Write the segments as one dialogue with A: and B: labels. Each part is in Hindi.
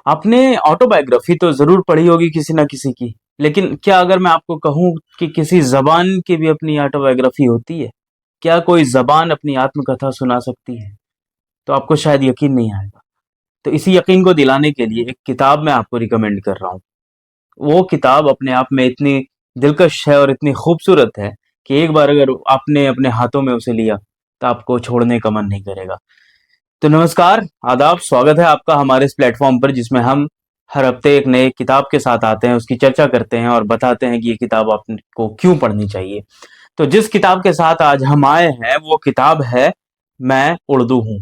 A: आपने ऑटोबायोग्राफी तो जरूर पढ़ी होगी किसी ना किसी की, लेकिन क्या अगर मैं आपको कहूं कि किसी जबान की भी अपनी ऑटोबायोग्राफी होती है? क्या कोई जबान अपनी आत्मकथा सुना सकती है? तो आपको शायद यकीन नहीं आएगा। तो इसी यकीन को दिलाने के लिए एक किताब मैं आपको रिकमेंड कर रहा हूँ। वो किताब अपने आप में इतनी दिलकश है और इतनी खूबसूरत है कि एक बार अगर आपने अपने हाथों में उसे लिया तो आपको छोड़ने का मन नहीं करेगा। तो नमस्कार, आदाब, स्वागत है आपका हमारे इस प्लेटफॉर्म पर, जिसमें हम हर हफ्ते एक नए किताब के साथ आते हैं, उसकी चर्चा करते हैं और बताते हैं कि ये किताब आपको क्यों पढ़नी चाहिए। तो जिस किताब के साथ आज हम आए हैं वो किताब है मैं उर्दू हूँ।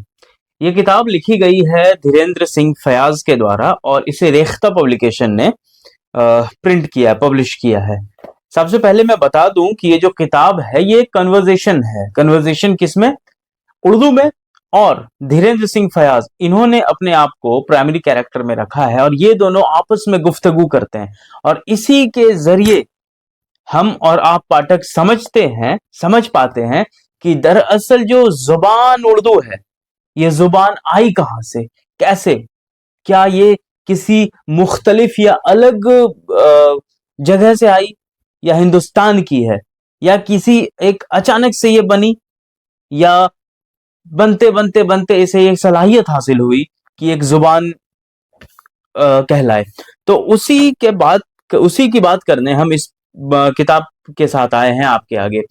A: ये किताब लिखी गई है धीरेन्द्र सिंह फयाज के द्वारा और इसे रेख्ता पब्लिकेशन ने प्रिंट किया, पब्लिश किया है। सबसे पहले मैं बता दूं कि ये जो किताब है ये कन्वर्सेशन है। कन्वर्सेशन किसमें? उर्दू में। और धीरेन्द्र सिंह फयाज इन्होंने अपने आप को प्राइमरी कैरेक्टर में रखा है और ये दोनों आपस में गुफ्तगू करते हैं और इसी के जरिए हम और आप पाठक समझ पाते हैं कि दरअसल जो जुबान उर्दू है, ये जुबान आई कहां से, कैसे, क्या ये किसी मुख्तलिफ या अलग जगह से आई, या हिंदुस्तान की है, या किसी एक अचानक से ये बनी, या बनते बनते बनते इसे एक सलाहियत हासिल हुई कि एक जुबान कहलाए। तो उसी की बात करने हम इस किताब के साथ आए हैं आपके आगे।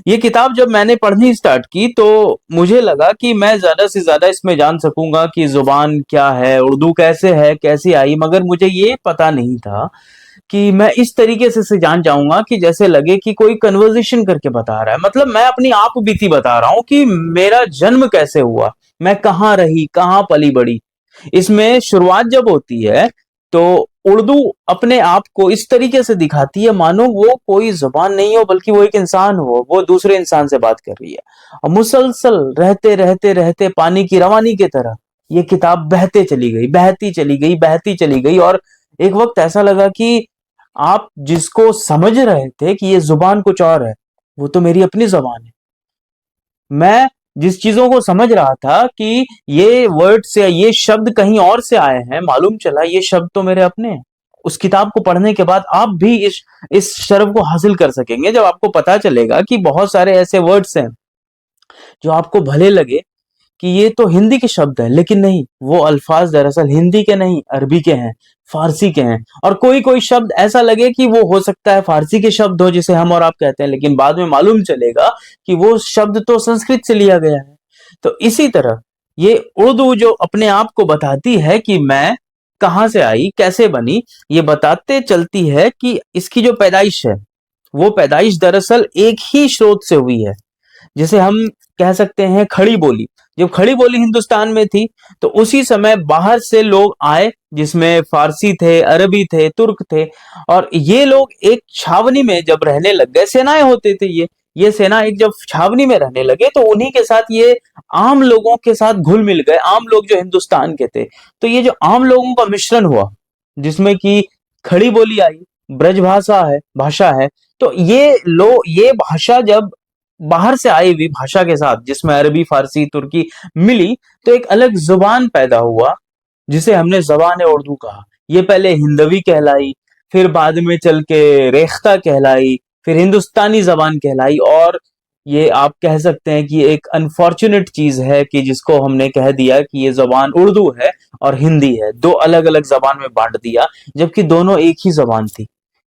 A: ये किताब जब मैंने पढ़नी स्टार्ट की तो मुझे लगा कि मैं ज्यादा से ज्यादा इसमें जान सकूंगा कि जुबान क्या है, उर्दू कैसे है, कैसी आई, मगर मुझे ये पता नहीं था कि मैं इस तरीके से जान जाऊंगा कि जैसे लगे कि कोई कन्वर्सेशन करके बता रहा है। मतलब मैं अपनी आप बीती बता रहा हूं कि मेरा जन्म कैसे हुआ, मैं कहाँ रही, कहाँ पली बड़ी। इसमें शुरुआत जब होती है तो उर्दू अपने आप को इस तरीके से दिखाती है मानो वो कोई जुबान नहीं हो बल्कि वो एक इंसान हो, वो दूसरे इंसान से बात कर रही है। और मुसलसल रहते रहते रहते पानी की रवानी की तरह ये किताब बहते चली गई, बहती चली गई, बहती चली गई। और एक वक्त ऐसा लगा कि आप जिसको समझ रहे थे कि ये जुबान कुछ और है, वो तो मेरी अपनी जुबान है। मैं जिस चीजों को समझ रहा था कि ये वर्ड्स या ये शब्द कहीं और से आए हैं, मालूम चला ये शब्द तो मेरे अपने हैं। उस किताब को पढ़ने के बाद आप भी इस शर्फ को हासिल कर सकेंगे जब आपको पता चलेगा कि बहुत सारे ऐसे वर्ड्स हैं जो आपको भले लगे कि ये तो हिंदी के शब्द है, लेकिन नहीं, वो अल्फाज दरअसल हिंदी के नहीं, अरबी के हैं, फारसी के हैं। और कोई कोई शब्द ऐसा लगे कि वो हो सकता है फारसी के शब्द हो जिसे हम और आप कहते हैं, लेकिन बाद में मालूम चलेगा कि वो शब्द तो संस्कृत से लिया गया है। तो इसी तरह ये उर्दू जो अपने आप को बताती है कि मैं कहां से आई, कैसे बनी, ये बताते चलती है कि इसकी जो पैदाइश है वो पैदाइश दरअसल एक ही स्रोत से हुई है, जिसे हम कह सकते हैं खड़ी बोली। जब खड़ी बोली हिंदुस्तान में थी तो उसी समय बाहर से लोग आए, जिसमें फारसी थे, अरबी थे, तुर्क थे। और ये लोग एक छावनी में जब रहने लग गए, सेनाएं होते थे ये सेना एक जब छावनी में रहने लगे तो उन्हीं के साथ ये आम लोगों के साथ घुल मिल गए, आम लोग जो हिंदुस्तान के थे। तो ये जो आम लोगों का मिश्रण हुआ, जिसमें कि खड़ी बोली आई, ब्रज भाषा है। तो ये भाषा जब बाहर से आई हुई भाषा के साथ, जिसमें अरबी, फारसी, तुर्की मिली, तो एक अलग जुबान पैदा हुआ जिसे हमने जबान उर्दू कहा। ये पहले हिंदवी कहलाई, फिर बाद में चल के रेख्ता कहलाई, फिर हिंदुस्तानी जबान कहलाई। और ये आप कह सकते हैं कि एक अनफॉर्चुनेट चीज है कि जिसको हमने कह दिया कि ये जबान उर्दू है और हिंदी है, दो अलग अलग जबान में बांट दिया, जबकि दोनों एक ही जबान थी।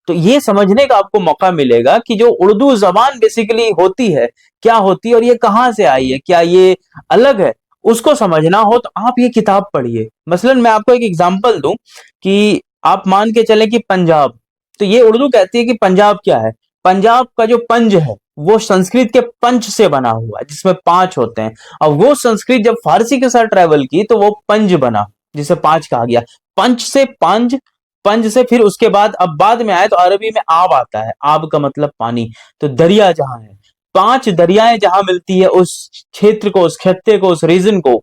A: तो ये समझने का आपको मौका मिलेगा कि जो उर्दू जबान बेसिकली होती है, क्या होती है और ये कहां से आई है, क्या ये अलग है। उसको समझना हो तो आप ये किताब पढ़िए। मसलन मैं आपको एक एग्जांपल दूं कि आप मान के चले कि पंजाब, तो ये उर्दू कहती है कि पंजाब क्या है। पंजाब का जो पंज है वो संस्कृत के पंच से बना हुआ है, जिसमें पांच होते हैं। और वो संस्कृत जब फारसी के साथ ट्रेवल की तो वो पंज बना, जिसे पांच कहा गया। पंच से पंज, पंज से फिर उसके बाद अब बाद में आए तो अरबी में आब आता है, आब का मतलब पानी। तो दरिया जहां है, पांच दरियाएं जहां मिलती है, उस क्षेत्र को, उस खत्ते को, उस रीजन को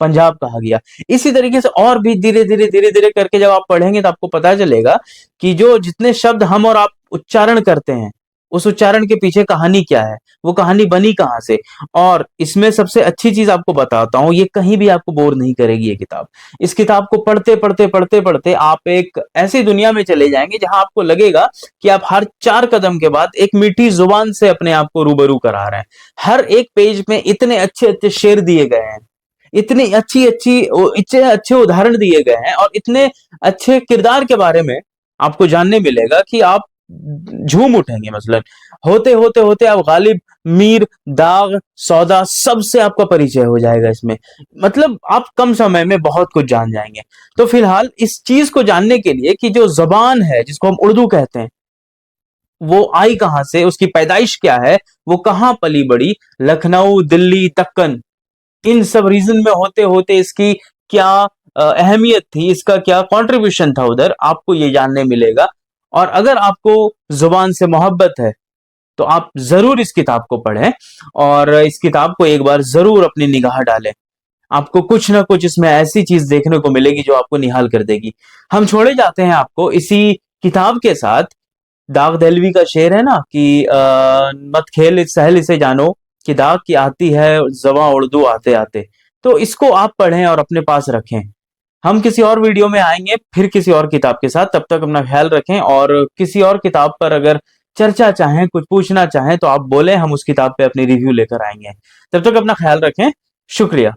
A: पंजाब कहा गया। इसी तरीके से और भी धीरे धीरे करके जब आप पढ़ेंगे तो आपको पता चलेगा कि जो जितने शब्द हम और आप उच्चारण करते हैं उस उच्चारण के पीछे कहानी क्या है, वो कहानी बनी कहाँ से। और इसमें सबसे अच्छी चीज आपको बताता हूँ, ये कहीं भी आपको बोर नहीं करेगी ये किताब। इस किताब को पढ़ते पढ़ते पढ़ते पढ़ते आप एक ऐसी दुनिया में चले जाएंगे जहां आपको लगेगा कि आप हर 4 कदम के बाद एक मीठी जुबान से अपने आप को रूबरू करा रहे हैं। हर एक पेज में इतने अच्छे अच्छे शेर दिए गए हैं, इतनी अच्छी अच्छी इतने अच्छे उदाहरण दिए गए हैं, और इतने अच्छे किरदार के बारे में आपको जानने मिलेगा कि आप झूम उठेंगे। मतलब होते होते होते आप गालिब, मीर, दाग, सौदा सबसे आपका परिचय हो जाएगा इसमें। मतलब आप कम समय में बहुत कुछ जान जाएंगे। तो फिलहाल इस चीज को जानने के लिए कि जो जबान है जिसको हम उर्दू कहते हैं, वो आई कहां से, उसकी पैदाइश क्या है, वो कहां पली बड़ी, लखनऊ, दिल्ली, दक्कन, इन सब रीजन में होते होते इसकी क्या अहमियत थी, इसका क्या कंट्रीब्यूशन था उधर, आपको ये जानने मिलेगा। और अगर आपको जुबान से मोहब्बत है तो आप जरूर इस किताब को पढ़ें, और इस किताब को एक बार जरूर अपनी निगाह डालें। आपको कुछ ना कुछ इसमें ऐसी चीज देखने को मिलेगी जो आपको निहाल कर देगी। हम छोड़े जाते हैं आपको इसी किताब के साथ। दाग दहलवी का शेर है ना कि मत खेल सहल इसे जानो, कि दाग की आती है जबां उर्दू आते आते। तो इसको आप पढ़ें और अपने पास रखें। हम किसी और वीडियो में आएंगे फिर किसी और किताब के साथ। तब तक अपना ख्याल रखें, और किसी और किताब पर अगर चर्चा चाहें, कुछ पूछना चाहें तो आप बोलें, हम उस किताब पे अपनी रिव्यू लेकर आएंगे। तब तक अपना ख्याल रखें। शुक्रिया।